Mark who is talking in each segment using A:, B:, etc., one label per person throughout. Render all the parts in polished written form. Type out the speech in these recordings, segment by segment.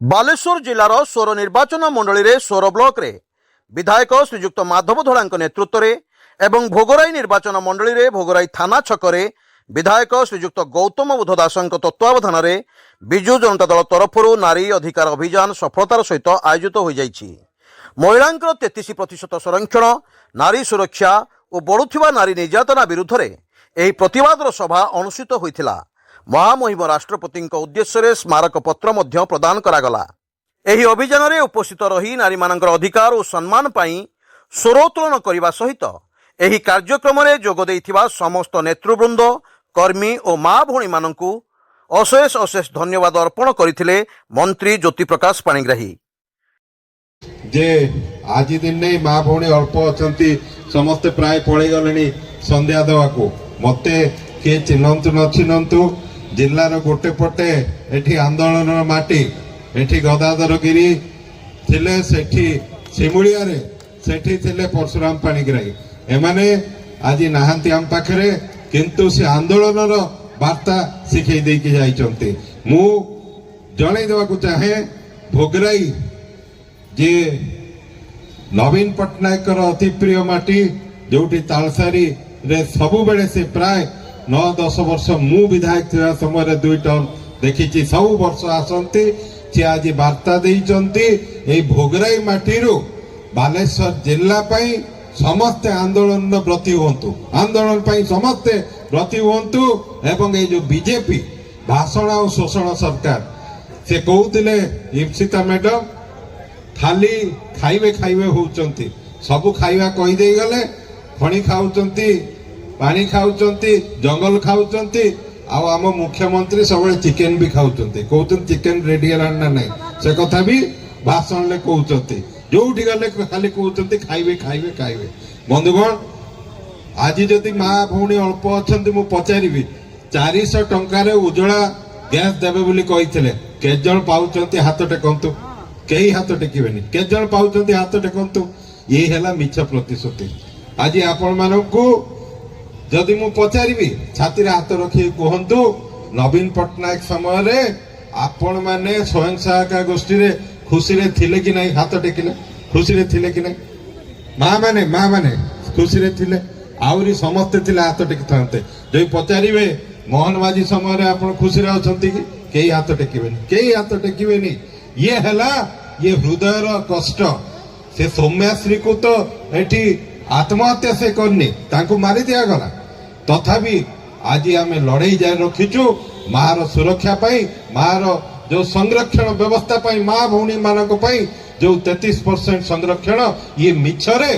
A: ବାଲେଶ୍ୱର ଜିଲ୍ଲାର ସୋର ନିର୍ବାଚନ ମଣ୍ଡଳୀରେ ସୋର ବ୍ଲକରେ ବିଧାୟକ ଶ୍ରୀଯୁକ୍ତ ମାଧବ ଧଳାଙ୍କ ନେତୃତ୍ୱରେ ଏବଂ ଭୋଗରାଇ ନିର୍ବାଚନ ମଣ୍ଡଳୀରେ ଭୋଗରାଇ ଥାନା ଛକରେ ବିଧାୟକ ଶ୍ରୀଯୁକ୍ତ ଗୌତମ ବୁଦ୍ଧ ଦାସଙ୍କ ତତ୍ତ୍ୱାବଧାନରେ ବିଜୁ ଜନତା ଦଳ ତରଫରୁ ନାରୀ ଅଧିକାର ଅଭିଯାନ ସଫଳତାର ସହିତ ଆୟୋଜିତ ହୋଇଯାଇଛି। ମହିଳାଙ୍କର 33% ସଂରକ୍ଷଣ, ନାରୀ ସୁରକ୍ଷା ଓ ବଢ଼ୁଥିବା ନାରୀ ନିର୍ଯାତନା ବିରୁଦ୍ଧରେ ଏହି ପ୍ରତିବାଦର ସଭା ଅନୁଷ୍ଠିତ ହୋଇଥିଲା। ମହାମହିମ ରାଷ୍ଟ୍ରପତିଙ୍କ ଉଦ୍ଦେଶ୍ୟରେ ସ୍ମାରକ ପତ୍ର ମଧ୍ୟ ପ୍ରଦାନ କରାଗଲା। ଏହି ଅଭିଯାନରେ ଉପସ୍ଥିତ ରହି ନାରୀମାନଙ୍କର ଅଧିକାର ଓ ସମ୍ମାନ ପାଇଁ ସ୍ୱରୋତ୍ତୋଳନ କରିବା ସହିତ ଏହି କାର୍ଯ୍ୟକ୍ରମରେ ଯୋଗ ଦେଇଥିବା ସମସ୍ତ ନେତୃବୃନ୍ଦ, କର୍ମୀ ଓ ମା ଭଉଣୀମାନଙ୍କୁ ଅଶେଷ ଅଶେଷ ଧନ୍ୟବାଦ ଅର୍ପଣ କରିଥିଲେ ମନ୍ତ୍ରୀ ଜ୍ୟୋତି ପ୍ରକାଶ ପାଣିଗ୍ରାହୀ।
B: ଯେ ଆଜି ଦିନେ ମା ଭଉଣୀ ଅଳ୍ପ ଅଛନ୍ତି, ସମସ୍ତେ ପ୍ରାୟ ପଳେଇ ଗଲେଣି ସନ୍ଧ୍ୟା ଦେବାକୁ। ମତେ କିଏ ଚିହ୍ନନ୍ତୁ ନ ଚିହ୍ନନ୍ତୁ, ଜିଲ୍ଲାର ଗୋଟେ ପଟେ ଏଠି ଆନ୍ଦୋଳନର ମାଟି, ଏଠି ଗଦାଧରଗିରି ଥିଲେ, ସେଠି ଶିମୁଳିଆରେ ସେଠି ଥିଲେ ପରଶୁରାମ ପାଣିଗ୍ରାହୀ। ଏମାନେ ଆଜି ନାହାନ୍ତି ଆମ ପାଖରେ, କିନ୍ତୁ ସେ ଆନ୍ଦୋଳନର ବାର୍ତ୍ତା ଶିଖେଇ ଦେଇକି ଯାଇଛନ୍ତି। ମୁଁ ଜଣେଇ ଦେବାକୁ ଚାହେଁ, ଭୋଗରାଇ ଯେ ନବୀନ ପଟ୍ଟନାୟକର ଅତି ପ୍ରିୟ ମାଟି, ଯୋଉଠି ତାଳସାରୀରେ ସବୁବେଳେ ସେ ପ୍ରାୟ 9-10 ବର୍ଷ ମୁଁ ବିଧାୟକ ଥିବା ସମୟରେ 2 ଟର୍ମ ଦେଖିଛି, ସବୁ ବର୍ଷ ଆସନ୍ତି। ସେ ଆଜି ବାର୍ତ୍ତା ଦେଇଛନ୍ତି, ଏଇ ଭୋଗରାଇ ମାଟିରୁ ବାଲେଶ୍ୱର ଜିଲ୍ଲା ପାଇଁ ସମସ୍ତେ ଆନ୍ଦୋଳନ ବ୍ରତୀ ହୁଅନ୍ତୁ, ଆନ୍ଦୋଳନ ପାଇଁ ସମସ୍ତେ ବ୍ରତୀ ହୁଅନ୍ତୁ। ଏବଂ ଏଇ ଯୋଉ ବିଜେପି ଭାଷଣ ଆଉ ଶୋଷଣ ସରକାର, ସେ କହୁଥିଲେ ଇପ୍ସିତା ମ୍ୟାଡମ ଖାଲି ଖାଇବେ ଖାଇବେ ହଉଛନ୍ତି, ସବୁ ଖାଇବା କହିଦେଇ ଗଲେ, ଖଣି ଖାଉଛନ୍ତି, ପାଣି ଖାଉଛନ୍ତି, ଜଙ୍ଗଲ ଖାଉଛନ୍ତି, ଆଉ ଆମ ମୁଖ୍ୟମନ୍ତ୍ରୀ ସବୁବେଳେ ଚିକେନ ବି ଖାଉଛନ୍ତି, କହୁଛନ୍ତି ଚିକେନ ରେଡି ହେଲାଣି ନା ନାହିଁ, ସେ କଥା ବି ଭାଷଣରେ କହୁଛନ୍ତି। ଯୋଉଠି ଗଲେ ଖାଲି କହୁଛନ୍ତି ଖାଇବେ ଖାଇବେ ଖାଇବେ। ବନ୍ଧୁଗଣ, ଆଜି ଯଦି ମା ଭଉଣୀ ଅଳ୍ପ ଅଛନ୍ତି, ମୁଁ ପଚାରିବି 400 ଟଙ୍କାରେ ଉଜ୍ଜଳା ଗ୍ୟାସ ଦେବେ ବୋଲି କହିଥିଲେ, କେତେ ଜଣ ପାଉଛନ୍ତି ହାତ ଟେକନ୍ତୁ? କେହି ହାତ ଟେକିବେନି। କେତେ ଜଣ ପାଉଛନ୍ତି ହାତ ଟେକନ୍ତୁ? ଇଏ ହେଲା ମିଛ ପ୍ରତିଶ୍ରୁତି। ଆଜି ଆପଣ ମାନଙ୍କୁ ଯଦି ମୁଁ ପଚାରିବି, ଛାତିରେ ହାତ ରଖି କୁହନ୍ତୁ, ନବୀନ ପଟ୍ଟନାୟକ ସମୟରେ ଆପଣ ମାନେ ସ୍ୱୟଂ ସହାୟକ ଗୋଷ୍ଠୀରେ ଖୁସିରେ ଥିଲେ କି ନାହିଁ? ହାତ ଟେକିଲେ ଖୁସିରେ ଥିଲେ କି ନାହିଁ? ମା ମାନେ ଖୁସିରେ ଥିଲେ, ଆହୁରି ସମସ୍ତେ ଥିଲେ ହାତ ଟେକିଥାନ୍ତେ। ଯଦି ପଚାରିବେ ମୋହନ ମାଝୀ ସମୟରେ ଆପଣ ଖୁସିରେ ଅଛନ୍ତି କି? କେହି ହାତ ଟେକିବେନି, କେହି ହାତ ଟେକିବେନି। ଇଏ ହେଲା ଇଏ ହୃଦୟର କଷ୍ଟ। ସେ ସୌମ୍ୟାଶ୍ରୀକୁ ତ ଏଠି ଆତ୍ମହତ୍ୟା ସେ କରିନି, ତାଙ୍କୁ ମାରି ଦିଆଗଲା। ତଥାପି ଆଜି ଆମେ ଲଢେଇ ଜାରି ରଖିଛୁ ମାର ସୁରକ୍ଷା ପାଇଁ, ମାର ଯୋଉ ସଂରକ୍ଷଣ ବ୍ୟବସ୍ଥା ପାଇଁ, ମା ଭଉଣୀ ମାନଙ୍କ ପାଇଁ ଯୋଉ 33% ସଂରକ୍ଷଣ, ଇଏ ମିଛରେ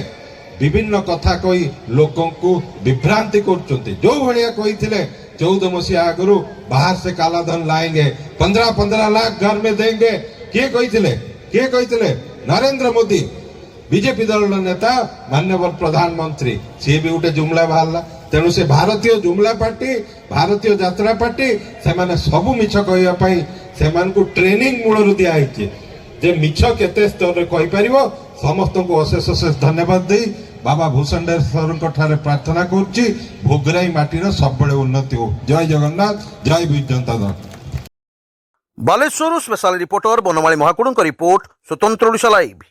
B: ବିଭିନ୍ନ କଥା କହି ଲୋକଙ୍କୁ ବିଭ୍ରାନ୍ତି କରୁଛନ୍ତି। ଯୋଉ ଭଳିଆ କହିଥିଲେ 14 ମସିହା ଆଗରୁ ବାହାର ସେ କାଲାଧନ ଲାଏंगे, 15 लाख घर में देंगे, କିଏ କହିଥିଲେ? କିଏ କହିଥିଲେ? ନରେନ୍ଦ୍ର ମୋଦି, ବିଜେପି ଦଳର ନେତା, ମାନ୍ୟବର ପ୍ରଧାନମନ୍ତ୍ରୀ। ସିଏ ବି ଗୋଟେ ଜୁମଲା ବାହାରିଲା। ତେଣୁ ସେ ଭାରତୀୟ ଜୁମଲା ପାର୍ଟି, ଭାରତୀୟ ଯାତ୍ରା ପାର୍ଟି, ସେମାନେ ସବୁ ମିଛ କହିବା ପାଇଁ ସେମାନଙ୍କୁ ଟ୍ରେନିଂ ମୂଳରୁ ଦିଆହେଇଛି ଯେ ମିଛ କେତେ ସ୍ତରରେ କହିପାରିବ। ସମସ୍ତଙ୍କୁ ଅଶେଷ ଅଶେଷ ଧନ୍ୟବାଦ ଦେଇ ବାବା ଭୂଷଣ୍ଡେଶ୍ୱରଙ୍କ ଠାରେ ପ୍ରାର୍ଥନା କରୁଛି, ଭୋଗରାଇ ମାଟିର ସବୁବେଳେ ଉନ୍ନତି ହଉ। ଜୟ ଜଗନ୍ନାଥ, ଜୟ ବିଜୁ ଜନତା ଦଳ।
A: ବାଲେଶ୍ୱର ସ୍ପେଶାଲ ରିପୋର୍ଟର ବନମାଳୀ ମହାକୁଡ଼ଙ୍କ ରିପୋର୍ଟ, ସ୍ୱତନ୍ତ୍ର ଓଡ଼ିଶା ଲାଇଭ୍।